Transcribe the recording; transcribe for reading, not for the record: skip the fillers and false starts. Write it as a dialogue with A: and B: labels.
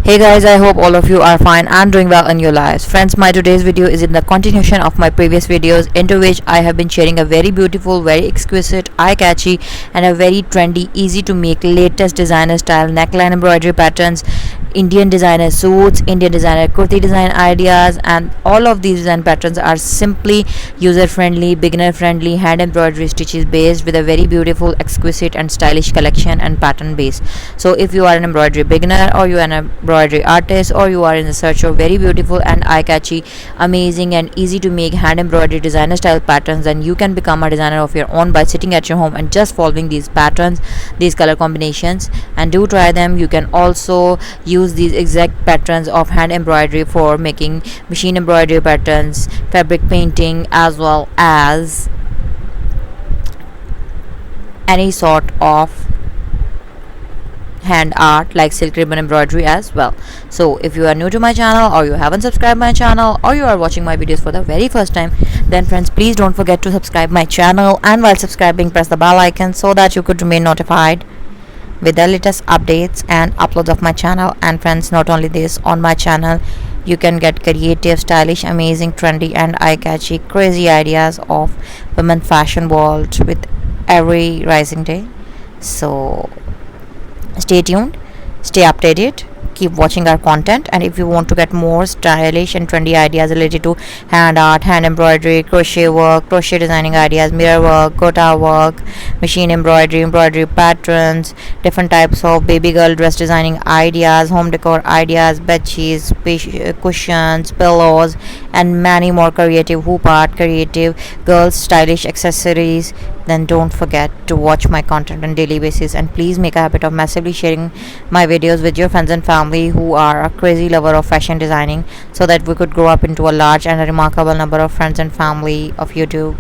A: Hey guys, I hope all of you are fine and doing well in your lives. Friends, my today's video is in the continuation of my previous videos, into which I have been sharing a very beautiful, very exquisite, eye-catchy and a very trendy, easy to make latest designer style neckline embroidery patterns, Indian designer suits, Indian designer kurti design ideas, and all of these design patterns are simply user friendly, beginner friendly, hand embroidery stitches based with a very beautiful, exquisite and stylish collection and pattern base. So if you are an embroidery beginner, or you are an embroidery artist, or you are in the search of very beautiful and eye-catchy, amazing and easy to make hand embroidery designer style patterns, then you can become a designer of your own by sitting at your home and just following these patterns, these color combinations, and do try them. You can also use these exact patterns of hand embroidery for making machine embroidery patterns, fabric painting, as well as any sort of hand art like silk ribbon embroidery as well. So if you are new to my channel, or you haven't subscribed my channel, or you are watching my videos for the very first time, then friends, please don't forget to subscribe my channel, and while subscribing press the bell icon so that you could remain notified with the latest updates and uploads of my channel. And friends, not only this, on my channel you can get creative, stylish, amazing, trendy and eye-catchy crazy ideas of women fashion world with every rising day. So stay tuned, stay updated, keep watching our content. And if you want to get more stylish and trendy ideas related to hand art, hand embroidery, crochet work, crochet designing ideas, mirror work, gota work, machine embroidery, embroidery patterns, different types of baby girl dress designing ideas, home decor ideas, bed sheets, cushions, pillows, and many more creative hoop art, creative girls stylish accessories, then don't forget to watch my content on daily basis. And please make a habit of massively sharing my videos with your friends and family who are a crazy lover of fashion designing, so that we could grow up into a large and a remarkable number of friends and family of YouTube.